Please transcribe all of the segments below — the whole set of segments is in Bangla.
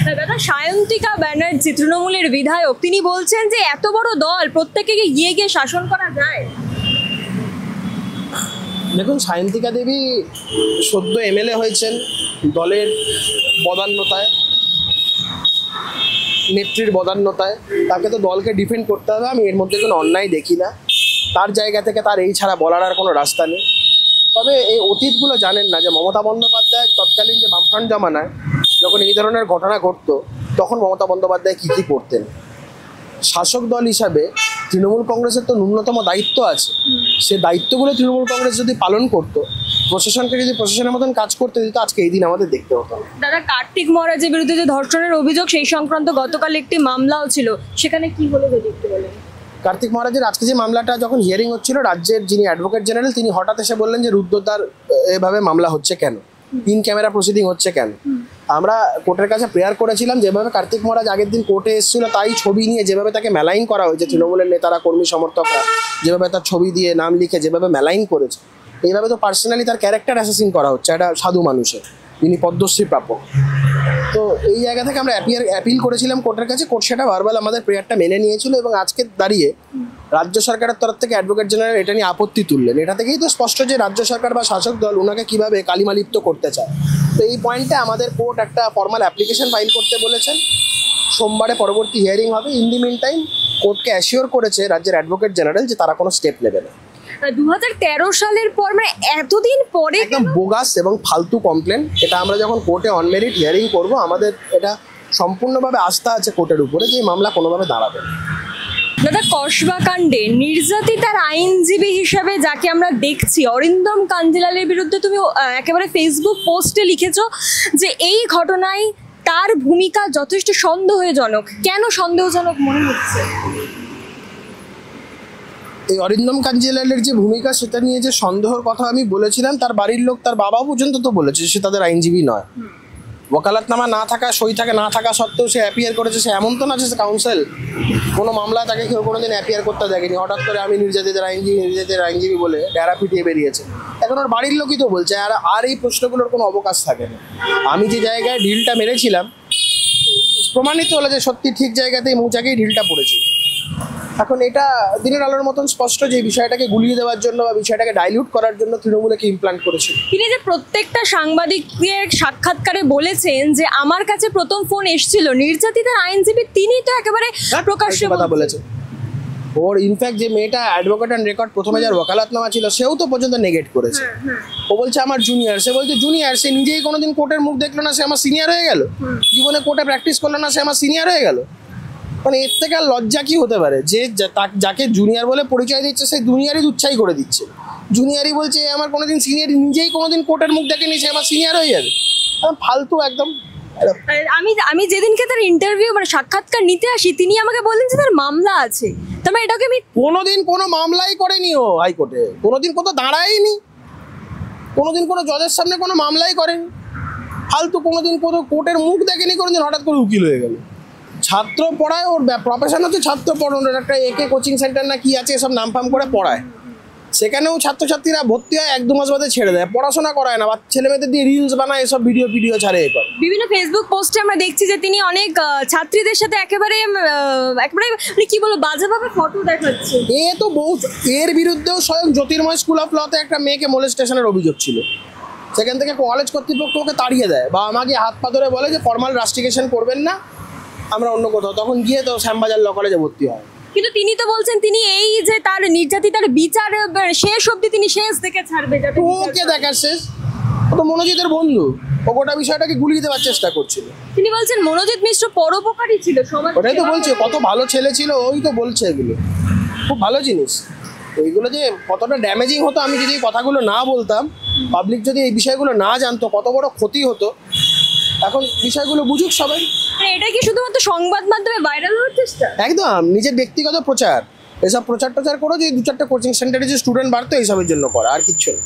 দাদা, সায়ন্তিকা ব্যানার্জি তৃণমূলের বিধায়ক, তিনি বলছেন যে এত বড় দল প্রত্যেককে গিয়ে গিয়ে শাসন করা যায়। দেখুন, সায়ন্তিকা দেবী সদ্য এমএলএ হয়েছেন দলের বদান্যতায়, নেত্রীর বদান্যতায়। তাকে তো দলকে ডিফেন্ড করতে হবে, আমি এর মধ্যে কোনো অন্যায় দেখি না। তার জায়গা থেকে তার এই ছাড়া বলার আর কোনো রাস্তা নেই। তবে এই অতীতগুলো জানেন না যে মমতা বন্দ্যোপাধ্যায় তৎকালীন যে বামফ্রন্ট জমানায় যখন এই ধরনের ঘটনা ঘটতো, তখন মমতা বন্দ্যোপাধ্যায় কী কী করতেন। শাসক দল হিসাবে তৃণমূল কংগ্রেসের তো ন্যূনতম দায়িত্ব আছে। সে দায়িত্বগুলো তৃণমূল কংগ্রেস যদি পালন করতো, প্রশাসনকে যদি প্রশাসনের মতন কাজ করতে দিত, আজকে এই দিন আমাদের দেখতে হতো না। দাদা, কার্তিক মহারাজের বিরুদ্ধে যে ধর্ষণের অভিযোগ, সেই সংক্রান্ত গতকাল একটি মামলাও ছিল, সেখানে কি হলো যদি একটু বলেন। কার্তিক মহারাজের আজকে যে মামলাটা যখন হিয়ারিং হচ্ছিল, রাজ্যের যিনি অ্যাডভোকেট জেনারেল তিনি হঠাৎ এসে বললেন যে রুদ্রদার এভাবে মামলা হচ্ছে কেন, ইন ক্যামেরা প্রসিডিং হচ্ছে কেন। আমরা কোর্টের কাছে প্রেয়ার করেছিলাম, যেভাবে কার্তিক মহারাজ আগের দিন কোর্টে এসেছিল তাই ছবি নিয়ে যেভাবে তাকে মেলাইন করা হয়েছে, তৃণমূলের নেতারা, কর্মী সমর্থকরা যেভাবে তার ছবি দিয়ে নাম লিখে যেভাবে মেলাইন করেছে, এইভাবে তো পার্সোনালি তার ক্যারেক্টার অ্যাসাসিন করা হচ্ছে একটা সাধু মানুষের, যিনি পদ্মশ্রী প্রাপক। তো এই জায়গা থেকে আমরা অ্যাপিল করেছিলাম কোর্টের কাছে, কোর্ট সেটা বারবার আমাদের প্রেয়ারটা মেনে নিয়েছিল এবং আজকে দাঁড়িয়ে রাজ্য সরকারের তরফ থেকে অ্যাডভোকেট জেনারেল এটা নিয়ে আপত্তি তুললেন। এটা থেকেই তো স্পষ্ট যে রাজ্য সরকার বা শাসক দল ওনাকে কীভাবে কালিমালিপ্ত করতে চায়। তো এই পয়েন্টে আমাদের কোর্ট একটা ফর্মাল অ্যাপ্লিকেশন ফাইল করতে বলেছেন। সোমবারে পরবর্তী হিয়ারিং হবে। ইন দি মিন টাইম কোর্টকে অ্যাসিওর করেছে রাজ্যের অ্যাডভোকেট জেনারেল যে তারা কোনো স্টেপ নেবে না। 2013 সালের পর, মানে এতদিন পরে, একদম বোগাস এবং ফালতু কমপ্লেন। এটা আমরা যখন কোর্টে অন মেরিট হিয়ারিং করবো, আমাদের এটা সম্পূর্ণভাবে আস্থা আছে কোর্টের উপরে যে এই মামলা কোনোভাবে দাঁড়াবে না। দাদা, কসবা কাণ্ডে নির্যাতিতার আইনজীবী হিসাবে যাকে আমরা দেখছি, অরিন্দম কাঞ্জিলালের বিরুদ্ধে তুমি একেবারে ফেসবুক পোস্টে লিখেছো যে এই ঘটনায় তার ভূমিকা যথেষ্ট সন্দেহজনক। কেন সন্দেহজনক মনে হচ্ছে? এই অরিন্দম কাঞ্জিলালের যে ভূমিকা, সেটা নিয়ে যে সন্দেহের কথা আমি বলেছিলাম, তার বাড়ির লোক, তার বাবা পর্যন্ত তো বলেছে সে তাদের আইনজীবী নয়। ওকালাতনামা না থাকা, সই থাকে না থাকা সত্ত্বেও সে অ্যাপিয়ার করেছে। সে এমন তো না যে কাউন্সিল কোনো মামলায় তাকে কেউ কোনোদিন অ্যাপিয়ার করতে দেখেনি। হঠাৎ করে আমি নির্যাতিতের আইনজীবী বলে ডেরা পিটিয়ে বেরিয়েছে। এখন ওর বাড়ির লোকই তো বলছে। আর এই প্রশ্নগুলোর কোনো অবকাশ থাকে না। আমি যে জায়গায় ঢিলটা মেরেছিলাম প্রমাণিত হলো যে সত্যি ঠিক জায়গাতেই মৌচাকেই ঢিলটা পড়েছি। এখন এটা দিনের আলোর মতন স্পষ্ট যে বিষয়টাকে গুলিয়ে দেওয়ার জন্য বা বিষয়টাকে ডাইলিউট করার জন্য তৃণমূলকে ইমপ্লান্ট করেছে। তিনি যে প্রত্যেকটা সাংবাদিকের সাক্ষাৎকারে বলেছেন যে আমার কাছে প্রথম ফোন এসেছিল নির্যাতিতার আইনজীবী, তিনি তো একেবারে প্রকাশ্যে কথা বলেছে। ওর ইনফ্যাক্ট যে মেয়েটা অ্যাডভোকেট অ্যান্ড রেকর্ড প্রথমে যার ওকালাতনামা ছিল, সেও তো পর্যন্ত নেগেট করেছে। ও বলছে আমার জুনিয়র। সে বলছে জুনিয়র, সে নিজেই কোনোদিন কোর্টের মুখ দেখলো না, সে আমার সিনিয়র হয়ে গেল। জীবনে কোর্টে প্র্যাকটিস করলো না, সে আমার সিনিয়র হয়ে গেল। মানে এর থেকে আর লজ্জা কি হতে পারে? যে যাকে জুনিয়র বলে পরিচয় দিচ্ছে, সেই জুনিয়রই উচ্ছাই করে দিচ্ছে। জুনিয়রই বলছে আমার কোনোদিন সিনিয়র, নিজেই কোনোদিন কোর্টের মুখ দেখেনি, সে আমার সিনিয়র হয়ে যাবে। ফালতু একদম। আমি যেদিনকে তার ইন্টারভিউ মানে সাক্ষাৎকার নিতে আসি, তিনি আমাকে বললেন যে তার মামলা আছে। তবে এটাকে আমি কোনোদিন কোনো মামলাই করেনি ও হাইকোর্টে, কোনোদিন কোথাও দাঁড়ায়নি, কোনোদিন কোনো জজের সামনে কোনো মামলাই করেনি। ফালতু কোনোদিন কোনো কোর্টের মুখ দেখেনি, কোনোদিন হঠাৎ করে উকিল হয়ে গেল। ছাত্র পড়ায়, ওর প্রফেশন হচ্ছে ছাত্র পড়ানোর। একটা একে কোচিং সেন্টার না কি আছে, এসব নাম ফাম করে পড়ায়। সেখানেও ছাত্রছাত্রীরা ভর্তি হয়, 1-2 মাস বাদে ছেড়ে দেয়, পড়াশোনা করায় না। বা ছেলে মেয়েদের দিয়ে রিলস বানায়, এসব ভিডিও ছাড়ে। এ করে বিভিন্ন ফেসবুক পোস্টে আমরা দেখছি যে তিনি অনেক ছাত্রীদের সাথে একেবারে মানে কি বলবো, বাজেভাবে ফটো দেখাচ্ছে। এ তো বহু, এর বিরুদ্ধেও স্বয়ং জ্যোতির্ময় স্কুল অফ লতে একটা মেয়েকে মোলেস্টেশনের অভিযোগ ছিল। সেখান থেকে কলেজ কর্তৃপক্ষ ওকে তাড়িয়ে দেয়, বা আমাকে হাত পা ধরে বলে যে ফর্মাল রাস্টিকেশন করবেন না, আমরা অন্য কোথাও। তখন গিয়ে তো শ্যামবাজার ল কলেজে ভর্তি হয়। কিন্তু তিনি তো বলছেন তিনি এই যে তার নির্যাতিতার বিচার শেষ অবধি তিনি শেষ দেখে ছাড়বে। ওকে দেখার শেষ, ও তো মনোজিতের বন্ধু, ও গোটা বিষয়টাকে গুলিয়ে দেওয়ার চেষ্টা করছিল। তিনি বলছেন মনোজিৎ মিশ্র পরোপকারী ছিল, সমাজ। ওটাই তো বলছে, কত ভালো ছেলে ছিল। ওই তো বলছে এগুলো খুব ভালো জিনিস। এইগুলো যে কতটা ড্যামেজিং হতো, আমি যদি এই কথাগুলো না বলতাম, পাবলিক যদি এই বিষয়গুলো না জানতো, কত বড় ক্ষতি হতো। এখন বিষয়গুলো বুঝুক সবাই। এটা কি শুধুমাত্র সংবাদ মাধ্যমে ভাইরাল হওয়ার চেষ্টা? একদম নিজের ব্যক্তিগত প্রচার। এসব প্রচার করো যে 2-4টা কোচিং সেন্টারে যে স্টুডেন্ট বাড়তো, এইসবের জন্য করা, আর কিচ্ছু না।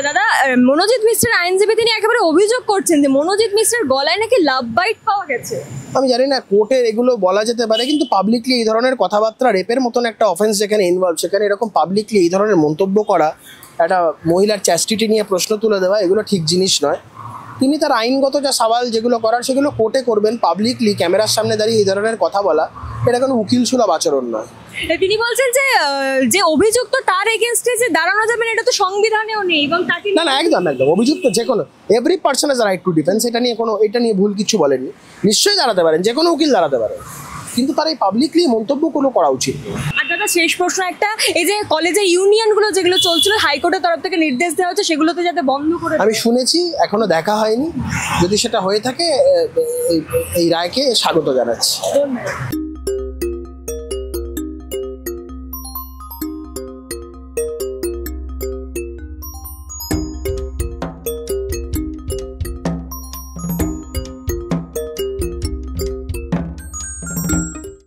দাদা, মনোজিৎ মিশ্রের আইনজীবী তিনি একেবারে অভিযোগ করছেন যে মনোজিৎ মিশ্রের গলায় নাকি লাভ বাইট পাওয়া গেছে। আমি জানি না কোর্টে এগুলো বলা যেতে পারে, কিন্তু পাবলিকলি এই ধরনের কথাবার্তা, রেপের মতন একটা অফেন্স যেখানে ইনভলভ, সেখানে এরকম পাবলিকলি এই ধরনের মন্তব্য করা, একটা মহিলার চ্যাস্টিটি নিয়ে প্রশ্ন তুলে দেওয়া, এগুলো ঠিক জিনিস নয়। তিনি তার আইনগত যা সওয়াল যেগুলো করার সেগুলো কোর্টে করবেন। পাবলিকলি ক্যামেরার সামনে দাঁড়িয়ে এই ধরনের কথা বলা এটা কোনো উকিল সুলভ আচরণ নয়। তিনি বলছেন যে যে অভিযুক্ত তার এগেনস্টে যে দাঁড়ানো যাবে না, এটা তো সংবিধানেও নেই এবং তাকে না একদম অভিযুক্ত যে কোনো every person has right two defence, এটা নিয়ে ভুল কিছু বলেনি। নিশ্চয়ই দাঁড়াতে পারেন, যে কোনো উকিল দাঁড়াতে পারেন, কিন্তু তার এই পাবলিকলি মন্তব্য কোনো করা উচিত নেই। আর দাদা শেষ প্রশ্ন একটা, এই যে কলেজের ইউনিয়নগুলো যেগুলো চলছিল হাইকোর্টের তরফ থেকে নির্দেশ দেওয়া হচ্ছে সেগুলোতে যাতে বন্ধ করে আমি শুনেছি, এখনো দেখা হয়নি। যদি সেটা হয়ে থাকে এই রায়কে স্বাগত জানাচ্ছি। দেয়।